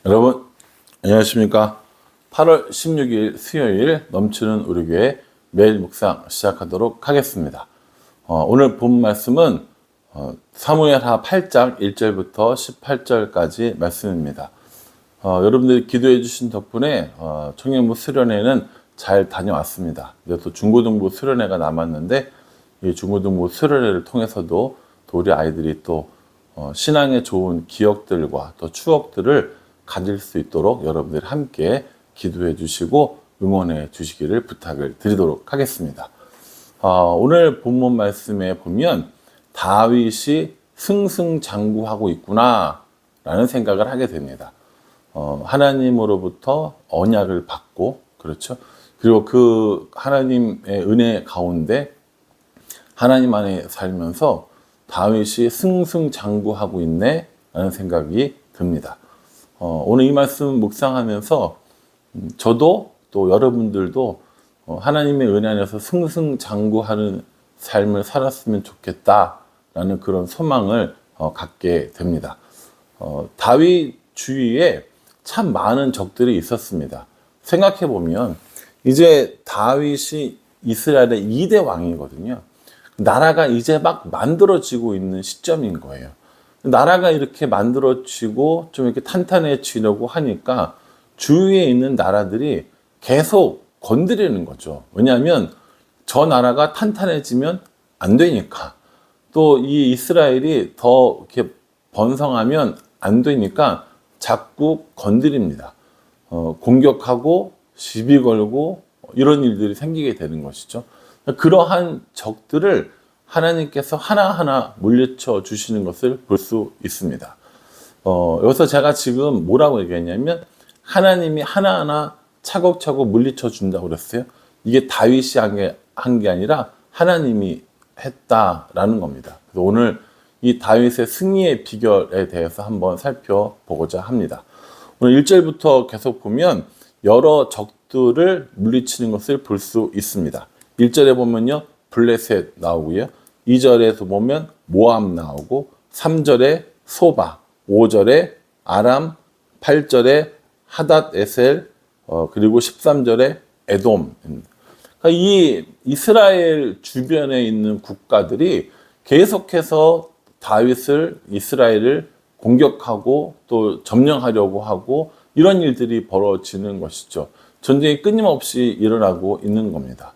여러분 안녕하십니까. 8월 16일 수요일 넘치는 우리 교회 매일 묵상 시작하도록 하겠습니다. 오늘 본 말씀은 사무엘하 8장 1절부터 18절까지 말씀입니다. 여러분들이 기도해 주신 덕분에 청년부 수련회는 잘 다녀왔습니다. 이제 또 중고등부 수련회가 남았는데 이 중고등부 수련회를 통해서도 또 우리 아이들이 또 신앙의 좋은 기억들과 또 추억들을 가질 수 있도록 여러분들이 함께 기도해 주시고 응원해 주시기를 부탁을 드리도록 하겠습니다. 오늘 본문 말씀에 보면 다윗이 승승장구하고 있구나 라는 생각을 하게 됩니다. 하나님으로부터 언약을 받고, 그렇죠? 그리고 그 하나님의 은혜 가운데 하나님 안에 살면서 다윗이 승승장구하고 있네 라는 생각이 듭니다. 오늘 이 말씀 묵상하면서 저도 또 여러분들도 하나님의 은혜 안에서 승승장구하는 삶을 살았으면 좋겠다라는 그런 소망을 갖게 됩니다. 다윗 주위에 참 많은 적들이 있었습니다. 생각해 보면 이제 다윗이 이스라엘의 2대 왕이거든요. 나라가 이제 막 만들어지고 있는 시점인 거예요. 나라가 이렇게 만들어지고 좀 이렇게 탄탄해지려고 하니까 주위에 있는 나라들이 계속 건드리는 거죠. 왜냐하면 저 나라가 탄탄해지면 안 되니까, 또 이 이스라엘이 더 이렇게 번성하면 안 되니까 자꾸 건드립니다. 공격하고 시비 걸고 이런 일들이 생기게 되는 것이죠. 그러한 적들을 하나님께서 하나하나 물리쳐 주시는 것을 볼 수 있습니다. 여기서 제가 지금 뭐라고 얘기했냐면 하나님이 하나하나 차곡차곡 물리쳐 준다고 그랬어요. 이게 다윗이 한 게 아니라 하나님이 했다라는 겁니다. 그래서 오늘 이 다윗의 승리의 비결에 대해서 한번 살펴보고자 합니다. 오늘 1절부터 계속 보면 여러 적들을 물리치는 것을 볼 수 있습니다. 1절에 보면요, 블레셋 나오고요. 2절에서 보면 모압 나오고, 3절에 소바, 5절에 아람, 8절에 하닷 에셀, 그리고 13절에 에돔. 그러니까 이 이스라엘 주변에 있는 국가들이 계속해서 다윗을, 이스라엘을 공격하고 또 점령하려고 하고 이런 일들이 벌어지는 것이죠. 전쟁이 끊임없이 일어나고 있는 겁니다.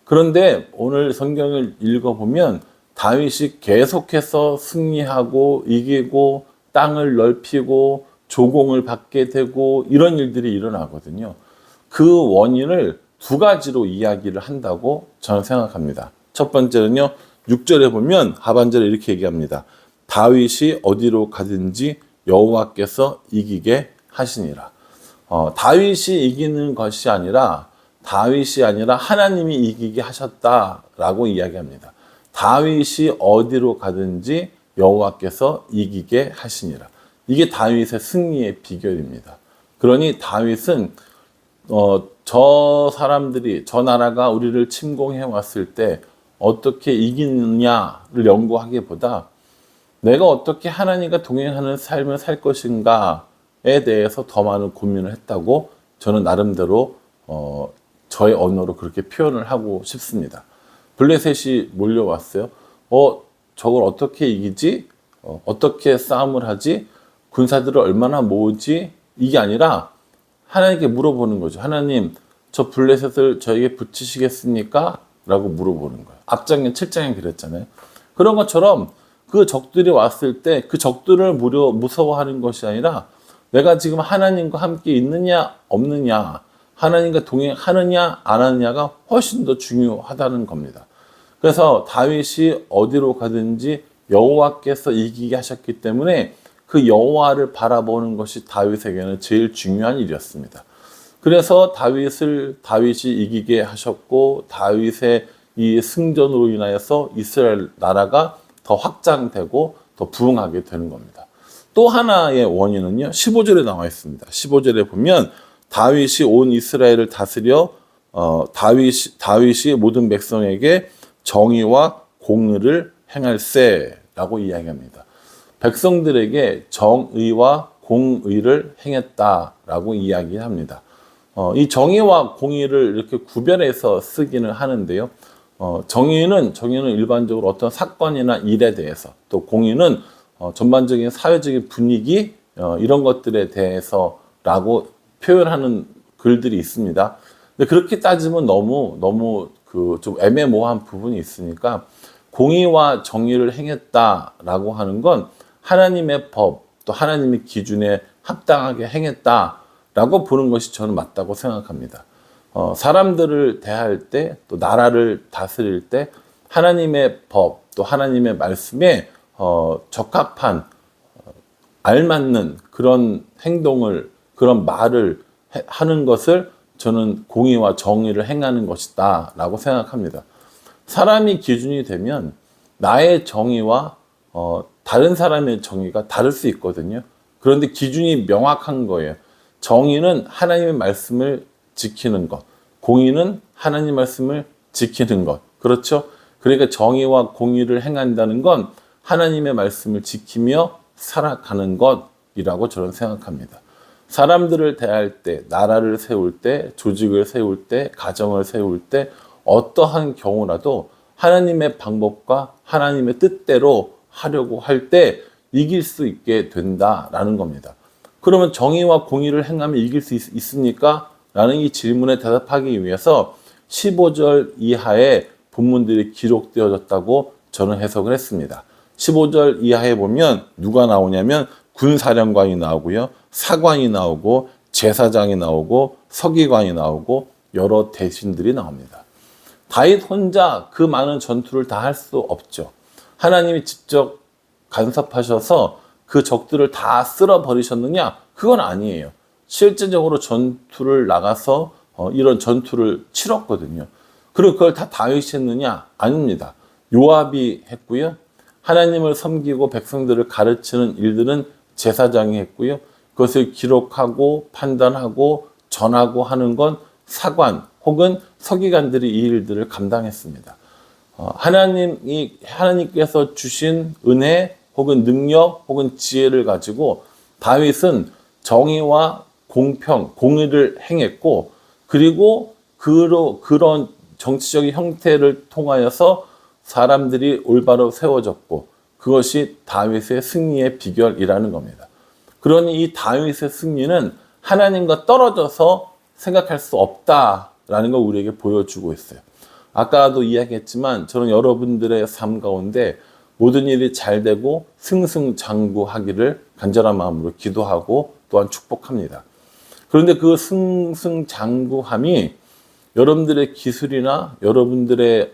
그런데 오늘 성경을 읽어보면 다윗이 계속해서 승리하고 이기고 땅을 넓히고 조공을 받게 되고 이런 일들이 일어나거든요. 그 원인을 두 가지로 이야기를 한다고 저는 생각합니다. 첫 번째는요, 6절에 보면 하반절에 이렇게 얘기합니다. 다윗이 어디로 가든지 여호와께서 이기게 하시니라. 다윗이 이기는 것이 아니라 하나님이 이기게 하셨다라고 이야기합니다. 다윗이 어디로 가든지 여호와께서 이기게 하시니라. 이게 다윗의 승리의 비결입니다. 그러니 다윗은 저 사람들이, 저 나라가 우리를 침공해 왔을 때 어떻게 이기느냐를 연구하기보다 내가 어떻게 하나님과 동행하는 삶을 살 것인가에 대해서 더 많은 고민을 했다고 저는 나름대로 저의 언어로 그렇게 표현을 하고 싶습니다. 블레셋이 몰려왔어요. 저걸 어떻게 이기지? 어떻게 싸움을 하지? 군사들을 얼마나 모으지? 이게 아니라 하나님께 물어보는 거죠. 하나님, 저 블레셋을 저에게 붙이시겠습니까? 라고 물어보는 거예요. 앞장에 7장에 그랬잖아요. 그런 것처럼 그 적들이 왔을 때 그 적들을 무서워하는 것이 아니라 내가 지금 하나님과 함께 있느냐 없느냐, 하나님과 동행하느냐 안 하느냐가 훨씬 더 중요하다는 겁니다. 그래서 다윗이 어디로 가든지 여호와께서 이기게 하셨기 때문에 그 여호와를 바라보는 것이 다윗에게는 제일 중요한 일이었습니다. 그래서 다윗이 이기게 하셨고 다윗의 이 승전으로 인하여서 이스라엘 나라가 더 확장되고 더 부흥하게 되는 겁니다. 또 하나의 원인은요, 15절에 나와 있습니다. 15절에 보면 다윗이 온 이스라엘을 다스려 다윗이 모든 백성에게 정의와 공의를 행할세라고 이야기합니다. 백성들에게 정의와 공의를 행했다라고 이야기합니다. 이 정의와 공의를 이렇게 구별해서 쓰기는 하는데요. 정의는 일반적으로 어떤 사건이나 일에 대해서, 또 공의는 전반적인 사회적인 분위기 이런 것들에 대해서라고 표현하는 글들이 있습니다. 근데 그렇게 따지면 너무 그 좀 애매모호한 부분이 있으니까 공의와 정의를 행했다라고 하는 건 하나님의 법, 또 하나님의 기준에 합당하게 행했다라고 보는 것이 저는 맞다고 생각합니다. 사람들을 대할 때, 또 나라를 다스릴 때 하나님의 법, 또 하나님의 말씀에 적합한, 알맞는 그런 행동을, 그런 말을 하는 것을 저는 공의와 정의를 행하는 것이다 라고 생각합니다. 사람이 기준이 되면 나의 정의와 다른 사람의 정의가 다를 수 있거든요. 그런데 기준이 명확한 거예요. 정의는 하나님의 말씀을 지키는 것, 공의는 하나님 말씀을 지키는 것. 그렇죠? 그러니까 정의와 공의를 행한다는 건 하나님의 말씀을 지키며 살아가는 것이라고 저는 생각합니다. 사람들을 대할 때, 나라를 세울 때, 조직을 세울 때, 가정을 세울 때 어떠한 경우라도 하나님의 방법과 하나님의 뜻대로 하려고 할 때 이길 수 있게 된다라는 겁니다. 그러면 정의와 공의를 행하면 이길 수 있습니까? 라는 이 질문에 대답하기 위해서 15절 이하의 본문들이 기록되어졌다고 저는 해석을 했습니다. 15절 이하에 보면 누가 나오냐면 군사령관이 나오고요, 사관이 나오고, 제사장이 나오고, 서기관이 나오고, 여러 대신들이 나옵니다. 다윗 혼자 그 많은 전투를 다 할 수 없죠. 하나님이 직접 간섭하셔서 그 적들을 다 쓸어버리셨느냐? 그건 아니에요. 실제적으로 전투를 나가서 이런 전투를 치렀거든요. 그리고 그걸 다 다윗이 했느냐? 아닙니다. 요압이 했고요. 하나님을 섬기고 백성들을 가르치는 일들은 제사장이 했고요. 그것을 기록하고 판단하고 전하고 하는 건 사관 혹은 서기관들이 이 일들을 감당했습니다. 하나님께서 주신 은혜 혹은 능력 혹은 지혜를 가지고 다윗은 정의와 공평, 공의를 행했고, 그리고 그런 정치적인 형태를 통하여서 사람들이 올바로 세워졌고, 그것이 다윗의 승리의 비결이라는 겁니다. 그러니 이 다윗의 승리는 하나님과 떨어져서 생각할 수 없다라는 걸 우리에게 보여주고 있어요. 아까도 이야기했지만 저는 여러분들의 삶 가운데 모든 일이 잘 되고 승승장구하기를 간절한 마음으로 기도하고 또한 축복합니다. 그런데 그 승승장구함이 여러분들의 기술이나 여러분들의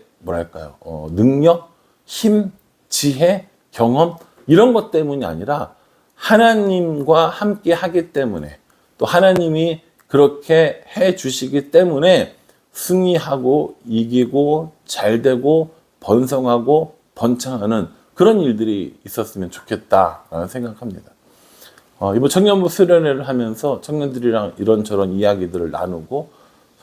능력, 힘, 지혜, 경험 이런 것 때문이 아니라 하나님과 함께 하기 때문에, 또 하나님이 그렇게 해 주시기 때문에 승리하고 이기고 잘되고 번성하고 번창하는 그런 일들이 있었으면 좋겠다라는 생각합니다. 이번 청년부 수련회를 하면서 청년들이랑 이런저런 이야기들을 나누고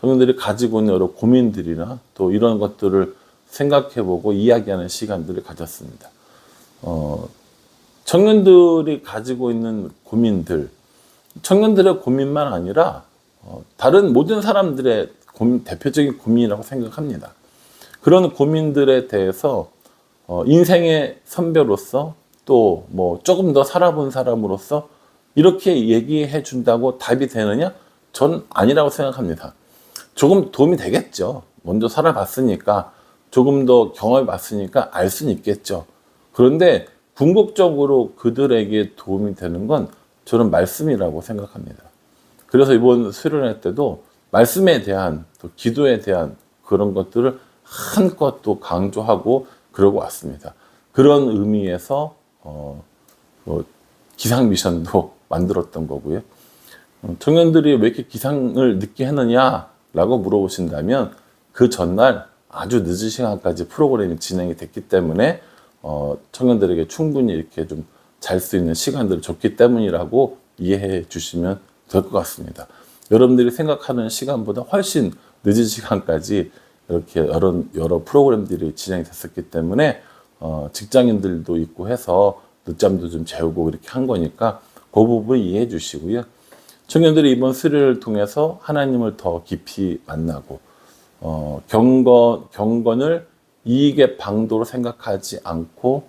청년들이 가지고 있는 여러 고민들이나 또 이런 것들을 생각해보고 이야기하는 시간들을 가졌습니다. 청년들이 가지고 있는 고민들, 청년들의 고민만 아니라 다른 모든 사람들의 대표적인 고민이라고 생각합니다. 그런 고민들에 대해서 인생의 선배로서 또 조금 더 살아본 사람으로서 이렇게 얘기해 준다고 답이 되느냐? 전 아니라고 생각합니다. 조금 도움이 되겠죠. 먼저 살아봤으니까, 조금 더 경험해 봤으니까 알 수는 있겠죠. 그런데 궁극적으로 그들에게 도움이 되는 건 저는 말씀이라고 생각합니다. 그래서 이번 수련회 때도 말씀에 대한, 또 기도에 대한 그런 것들을 한껏 또 강조하고 그러고 왔습니다. 그런 의미에서 기상 미션도 만들었던 거고요. 청년들이 왜 이렇게 기상을 늦게 했느냐라고 물어보신다면 그 전날 아주 늦은 시간까지 프로그램이 진행이 됐기 때문에 청년들에게 충분히 이렇게 좀 잘 수 있는 시간들을 줬기 때문이라고 이해해 주시면 될 것 같습니다. 여러분들이 생각하는 시간보다 훨씬 늦은 시간까지 이렇게 여러 프로그램들이 진행이 됐었기 때문에 직장인들도 있고 해서 늦잠도 좀 재우고 이렇게 한 거니까 그 부분 이해해 주시고요. 청년들이 이번 수련을 통해서 하나님을 더 깊이 만나고 경건을 이익의 방도로 생각하지 않고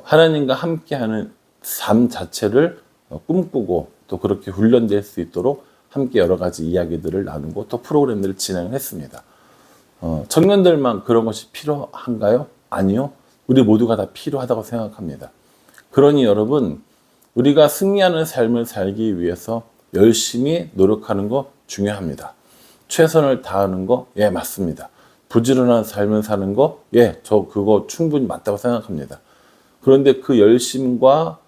하나님과 함께하는 삶 자체를 꿈꾸고 또 그렇게 훈련될 수 있도록 함께 여러 가지 이야기들을 나누고 또 프로그램들을 진행을 했습니다. 청년들만 그런 것이 필요한가요? 아니요. 우리 모두가 다 필요하다고 생각합니다. 그러니 여러분, 우리가 승리하는 삶을 살기 위해서 열심히 노력하는 거 중요합니다. 최선을 다하는 거, 예, 맞습니다. 부지런한 삶을 사는 거, 예, 저 그거 충분히 맞다고 생각합니다. 그런데 그 열심과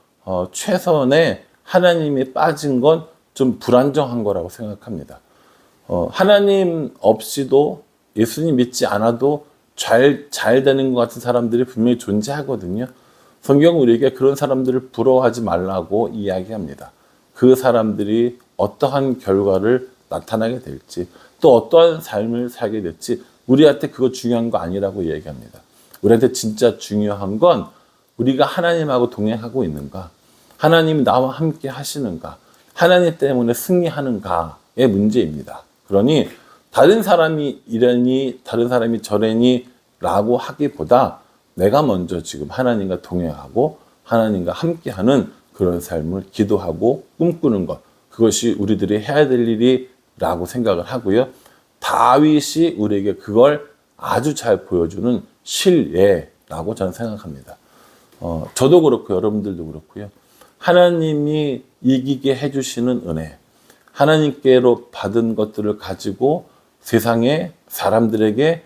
최선에 하나님이 빠진 건 좀 불안정한 거라고 생각합니다. 하나님 없이도 예수님 믿지 않아도 잘 되는 것 같은 사람들이 분명히 존재하거든요. 성경은 우리에게 그런 사람들을 부러워하지 말라고 이야기합니다. 그 사람들이 어떠한 결과를 나타나게 될지 또 어떠한 삶을 살게 될지 우리한테 그거 중요한 거 아니라고 얘기합니다. 우리한테 진짜 중요한 건 우리가 하나님하고 동행하고 있는가, 하나님이 나와 함께 하시는가, 하나님 때문에 승리하는가의 문제입니다. 그러니 다른 사람이 이러니 다른 사람이 저러니 라고 하기보다 내가 먼저 지금 하나님과 동행하고 하나님과 함께하는 그런 삶을 기도하고 꿈꾸는 것, 그것이 우리들이 해야 될 일이라고 생각을 하고요. 다윗이 우리에게 그걸 아주 잘 보여주는 실예라고 저는 생각합니다. 저도 그렇고 여러분들도 그렇고요. 하나님이 이기게 해주시는 은혜, 하나님께로 받은 것들을 가지고 세상의 사람들에게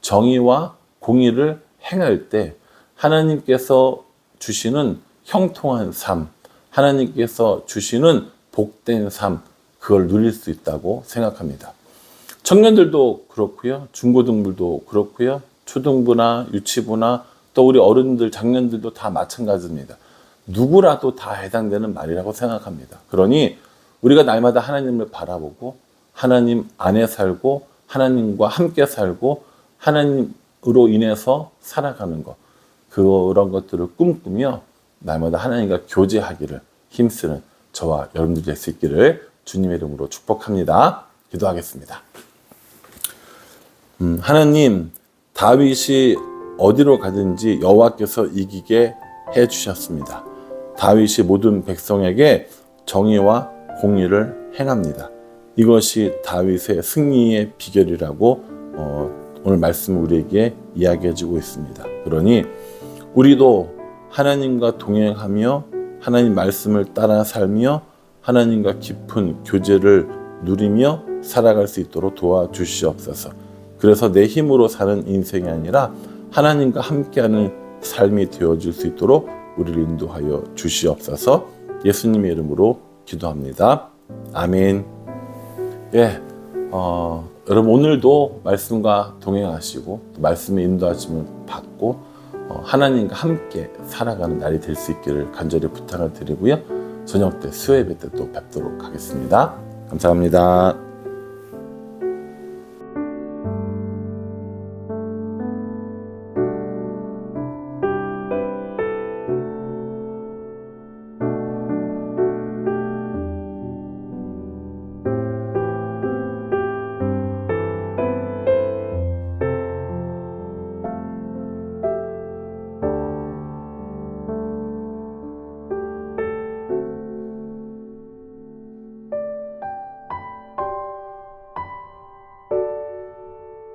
정의와 공의를 행할 때 하나님께서 주시는 형통한 삶, 하나님께서 주시는 복된 삶, 그걸 누릴 수 있다고 생각합니다. 청년들도 그렇고요, 중고등부도 그렇고요, 초등부나 유치부나 또 우리 어른들, 장년들도 다 마찬가지입니다. 누구라도 다 해당되는 말이라고 생각합니다. 그러니 우리가 날마다 하나님을 바라보고 하나님 안에 살고 하나님과 함께 살고 하나님으로 인해서 살아가는 것, 그런 것들을 꿈꾸며 날마다 하나님과 교제하기를 힘쓰는 저와 여러분들 될 수 있기를 주님의 이름으로 축복합니다. 기도하겠습니다. 하나님, 다윗이 어디로 가든지 여호와께서 이기게 해주셨습니다. 다윗이 모든 백성에게 정의와 공의를 행합니다. 이것이 다윗의 승리의 비결이라고 오늘 말씀 우리에게 이야기해주고 있습니다. 그러니 우리도 하나님과 동행하며 하나님 말씀을 따라 살며 하나님과 깊은 교제를 누리며 살아갈 수 있도록 도와주시옵소서. 그래서 내 힘으로 사는 인생이 아니라 하나님과 함께하는 삶이 되어줄 수 있도록 우리를 인도하여 주시옵소서. 예수님의 이름으로 기도합니다. 아멘. 예, 여러분 오늘도 말씀과 동행하시고 말씀의 인도하심을 받고 하나님과 함께 살아가는 날이 될 수 있기를 간절히 부탁을 드리고요. 저녁 때 수요예배 때 또 뵙도록 하겠습니다. 감사합니다.